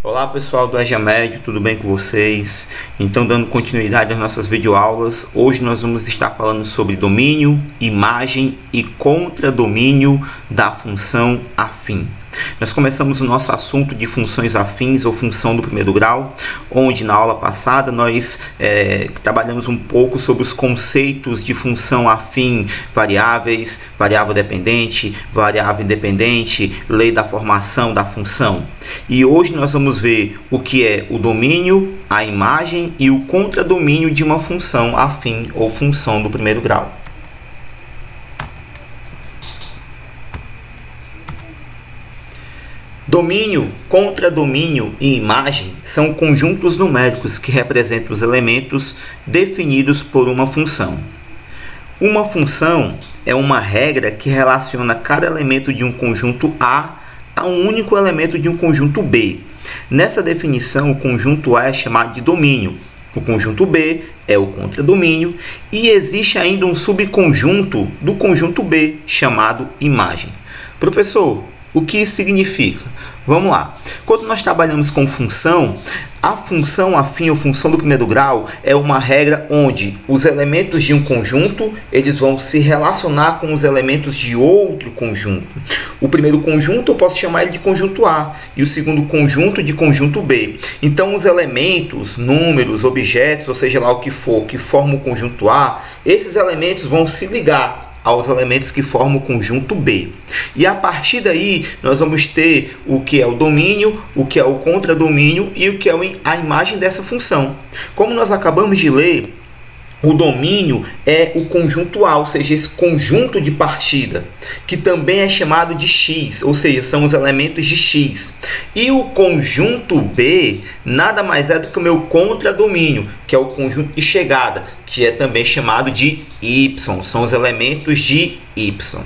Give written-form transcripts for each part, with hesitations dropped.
Olá pessoal do EJA Médio, tudo bem com vocês? Então, dando continuidade às nossas videoaulas, hoje nós vamos estar falando sobre domínio, imagem e contradomínio da função afim. Nós começamos o nosso assunto de funções afins ou função do primeiro grau, onde na aula passada nós trabalhamos um pouco sobre os conceitos de função afim, variáveis, variável dependente, variável independente, lei da formação da função. E hoje nós vamos ver o que é o domínio, a imagem e o contradomínio de uma função afim ou função do primeiro grau. Domínio, contradomínio e imagem são conjuntos numéricos que representam os elementos definidos por uma função. Uma função é uma regra que relaciona cada elemento de um conjunto A a um único elemento de um conjunto B. Nessa definição, o conjunto A é chamado de domínio, o conjunto B é o contradomínio e existe ainda um subconjunto do conjunto B chamado imagem. Professor, o que isso significa? Vamos lá. Quando nós trabalhamos com função, a função afim ou função do primeiro grau é uma regra onde os elementos de um conjunto eles vão se relacionar com os elementos de outro conjunto. O primeiro conjunto eu posso chamar ele de conjunto A e o segundo conjunto de conjunto B. Então os elementos, números, objetos, ou seja lá o que for, que formam o conjunto A, esses elementos vão se ligar aos elementos que formam o conjunto B. E a partir daí, nós vamos ter o que é o domínio, o que é o contradomínio e o que é a imagem dessa função. Como nós acabamos de ler, o domínio é o conjunto A, ou seja, esse conjunto de partida, que também é chamado de X, ou seja, são os elementos de X. E o conjunto B nada mais é do que o meu contradomínio, que é o conjunto de chegada, que é também chamado de Y, são os elementos de Y.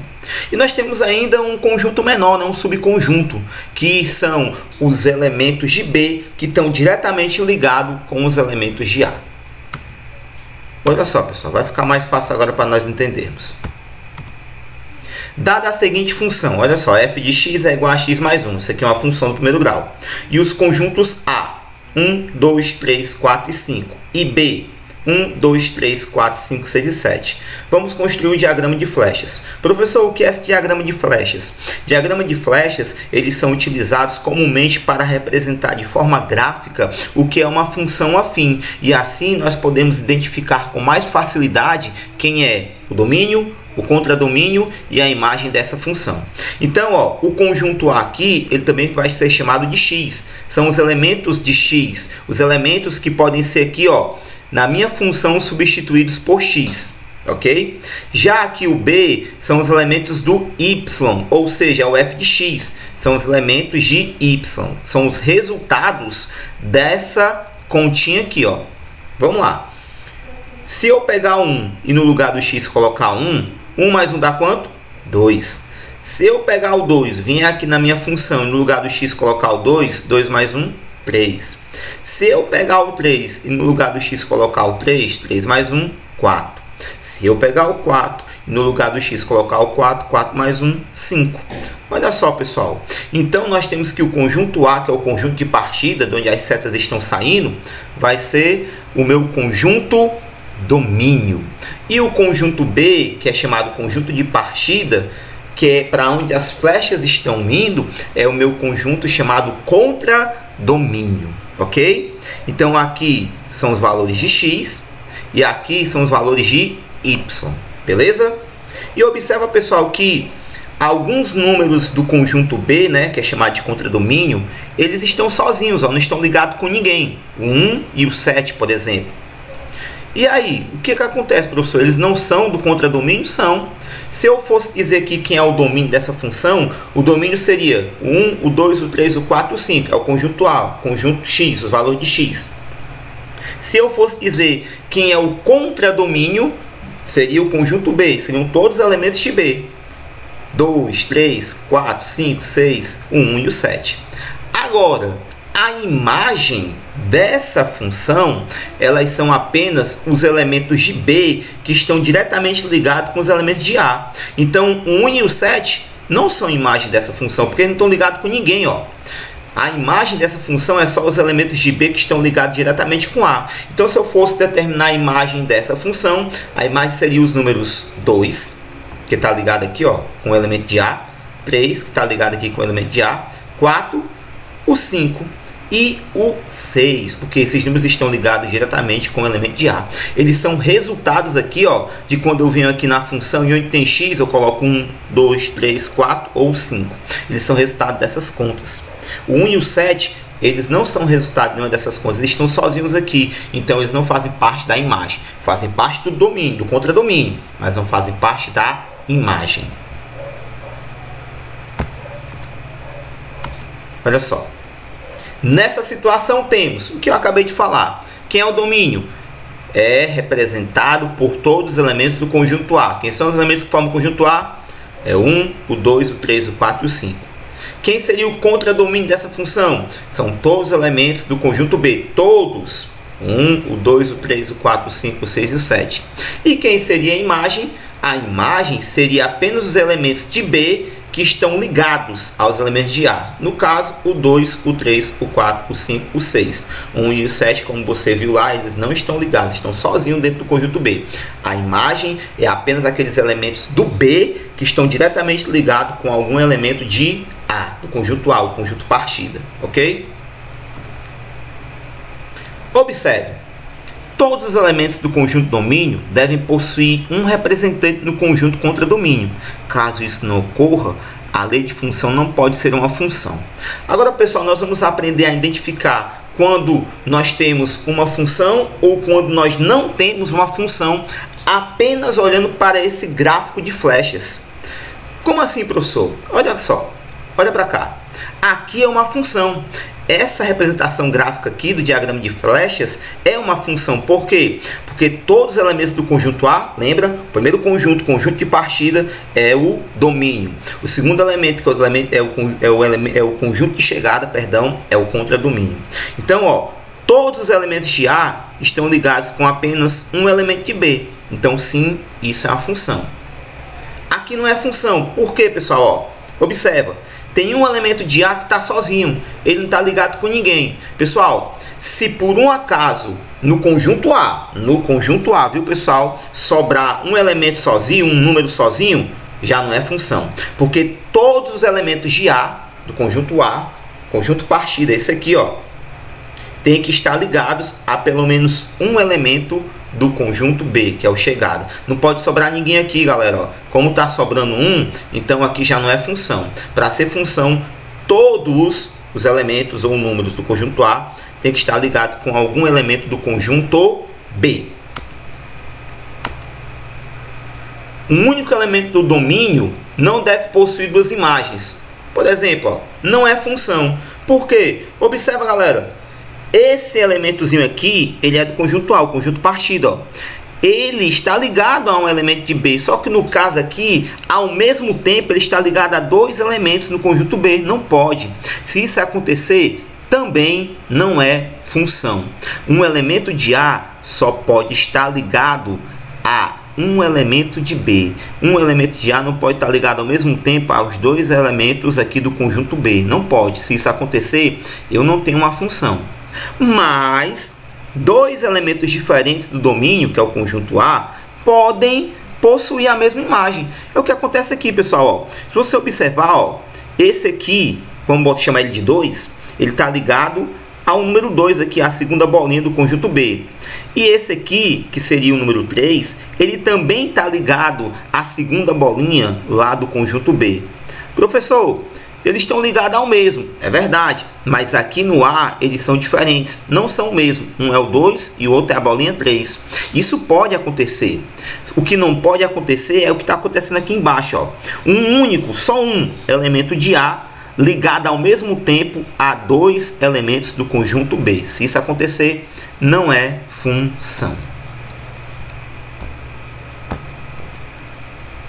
E nós temos ainda um conjunto menor, um subconjunto, que são os elementos de B, que estão diretamente ligados com os elementos de A. Olha só, pessoal, vai ficar mais fácil agora para nós entendermos. Dada a seguinte função, olha só, f de x é igual a x mais 1. Isso aqui é uma função do primeiro grau. E os conjuntos A, 1, 2, 3, 4 e 5. E B, 1, 2, 3, 4, 5, 6 e 7. Vamos construir um diagrama de flechas. Professor, o que é esse diagrama de flechas? Diagrama de flechas, eles são utilizados comumente para representar de forma gráfica o que é uma função afim. E assim nós podemos identificar com mais facilidade quem é o domínio, o contradomínio e a imagem dessa função. Então, ó, o conjunto A aqui, ele também vai ser chamado de X. São os elementos de X, os elementos que podem ser aqui, ó, na minha função substituídos por x, ok? Já aqui o B são os elementos do y, ou seja, o f de x, são os elementos de y, são os resultados dessa continha aqui, ó. Vamos lá. Se eu pegar 1 e no lugar do x colocar 1, 1 mais 1 dá quanto? 2. Se eu pegar o 2, vir aqui na minha função e no lugar do x colocar o 2, 2 mais 1, 3. Se eu pegar o 3 e no lugar do x colocar o 3, 3 mais 1, 4. Se eu pegar o 4 e no lugar do x colocar o 4, 4 mais 1, 5. Olha só, pessoal. Então, nós temos que o conjunto A, que é o conjunto de partida, de onde as setas estão saindo, vai ser o meu conjunto domínio. E o conjunto B, que é chamado conjunto de partida, que é para onde as flechas estão indo, é o meu conjunto chamado contradomínio, ok? Então aqui são os valores de x e aqui são os valores de y, beleza? E observa, pessoal, que alguns números do conjunto B, né, que é chamado de contradomínio, eles estão sozinhos, ó, não estão ligados com ninguém. O 1 e o 7, por exemplo. E aí, o que acontece, professor? Eles não são do contradomínio? São. Se eu fosse dizer aqui quem é o domínio dessa função, o domínio seria o 1, o 2, o 3, o 4 e o 5. É o conjunto A, o conjunto X, os valores de X. Se eu fosse dizer quem é o contradomínio, seria o conjunto B. Seriam todos os elementos de B. 2, 3, 4, 5, 6, o 1 e o 7. Agora, a imagem dessa função, elas são apenas os elementos de B que estão diretamente ligados com os elementos de A. Então, o 1 e o 7 não são imagem dessa função, porque eles não estão ligados com ninguém, ó. A imagem dessa função é só os elementos de B que estão ligados diretamente com A. Então, se eu fosse determinar a imagem dessa função, a imagem seria os números 2, que está ligado aqui ó, com o elemento de A, 3, que está ligado aqui com o elemento de A, 4, o 5 e o 6, porque esses números estão ligados diretamente com o elemento de A. Eles são resultados aqui ó, de quando eu venho aqui na função e onde tem x, eu coloco 1, 2, 3, 4 ou 5. Eles são resultado dessas contas. O 1 e o 7, eles não são resultado de nenhuma dessas contas, eles estão sozinhos aqui, então eles não fazem parte da imagem, fazem parte do domínio, do contradomínio, mas não fazem parte da imagem. Olha só, nessa situação temos o que eu acabei de falar. Quem é o domínio? É representado por todos os elementos do conjunto A. Quem são os elementos que formam o conjunto A? É o 1, o 2, o 3, o 4 e o 5. Quem seria o contradomínio dessa função? São todos os elementos do conjunto B. Todos. 1, o 2, o 3, o 4, o 5, o 6 e o 7. E quem seria a imagem? A imagem seria apenas os elementos de B que estão ligados aos elementos de A. No caso, o 2, o 3, o 4, o 5, o 6. 1 e o 7, como você viu lá, eles não estão ligados, estão sozinhos dentro do conjunto B. A imagem é apenas aqueles elementos do B que estão diretamente ligados com algum elemento de A, do conjunto A, o conjunto partida, ok? Observe, todos os elementos do conjunto domínio devem possuir um representante no conjunto contradomínio. Caso isso não ocorra, a lei de função não pode ser uma função. Agora, pessoal, nós vamos aprender a identificar quando nós temos uma função ou quando nós não temos uma função, apenas olhando para esse gráfico de flechas. Como assim, professor? Olha só, olha para cá. Aqui é uma função. Essa representação gráfica aqui do diagrama de flechas é uma função. Por quê? Porque todos os elementos do conjunto A, lembra? O primeiro conjunto de partida, é o domínio. O segundo elemento, que é o conjunto de chegada, perdão, é o contradomínio. Então, ó, todos os elementos de A estão ligados com apenas um elemento de B. Então, sim, isso é uma função. Aqui não é função. Por quê, pessoal? Ó, observa. Tem um elemento de A que está sozinho, ele não está ligado com ninguém. Pessoal, se por um acaso no conjunto A, viu pessoal, sobrar um elemento sozinho, um número sozinho, já não é função. Porque todos os elementos de A, do conjunto A, conjunto partida, esse aqui, ó, tem que estar ligados a pelo menos um elemento do conjunto B, que é o chegada. Não pode sobrar ninguém aqui, galera. Ó. Como está sobrando um, então aqui já não é função. Para ser função, todos os elementos ou números do conjunto A tem que estar ligado com algum elemento do conjunto B. Um único elemento do domínio não deve possuir duas imagens. Por exemplo, ó, não é função. Por quê? Observa, galera. Esse elementozinho aqui, ele é do conjunto A, o conjunto partida, ó. Ele está ligado a um elemento de B, só que no caso aqui, ao mesmo tempo, ele está ligado a dois elementos no conjunto B. Não pode. Se isso acontecer, também não é função. Um elemento de A só pode estar ligado a um elemento de B. Um elemento de A não pode estar ligado ao mesmo tempo aos dois elementos aqui do conjunto B. Não pode. Se isso acontecer, eu não tenho uma função. Mas dois elementos diferentes do domínio, que é o conjunto A, podem possuir a mesma imagem. É o que acontece aqui, pessoal. Ó. Se você observar, ó, esse aqui, vamos chamar ele de 2, ele está ligado ao número 2 aqui, a segunda bolinha do conjunto B. E esse aqui, que seria o número 3, ele também está ligado à segunda bolinha lá do conjunto B. Professor, eles estão ligados ao mesmo, é verdade, mas aqui no A eles são diferentes, não são o mesmo. Um é o 2 e o outro é a bolinha 3. Isso pode acontecer. O que não pode acontecer é o que está acontecendo aqui embaixo. Ó. Um único, só um elemento de A ligado ao mesmo tempo a dois elementos do conjunto B. Se isso acontecer, não é função.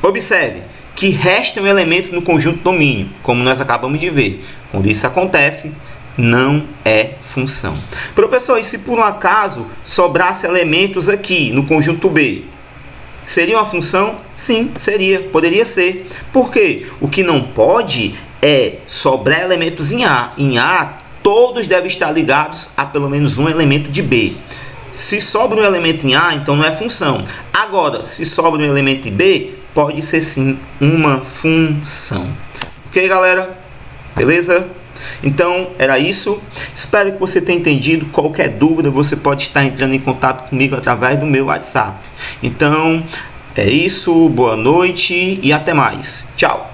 Observe que restam elementos no conjunto domínio, como nós acabamos de ver. Quando isso acontece, não é função. Professor, e se por um acaso sobrasse elementos aqui no conjunto B, seria uma função? Sim, seria, poderia ser. Por quê? O que não pode é sobrar elementos em A, todos devem estar ligados a pelo menos um elemento de B. Se sobra um elemento em A, então não é função. Agora, se sobra um elemento em B, pode ser sim uma função. Ok, galera? Beleza? Então, era isso. Espero que você tenha entendido. Qualquer dúvida, você pode estar entrando em contato comigo através do meu WhatsApp. Então, é isso. Boa noite e até mais. Tchau!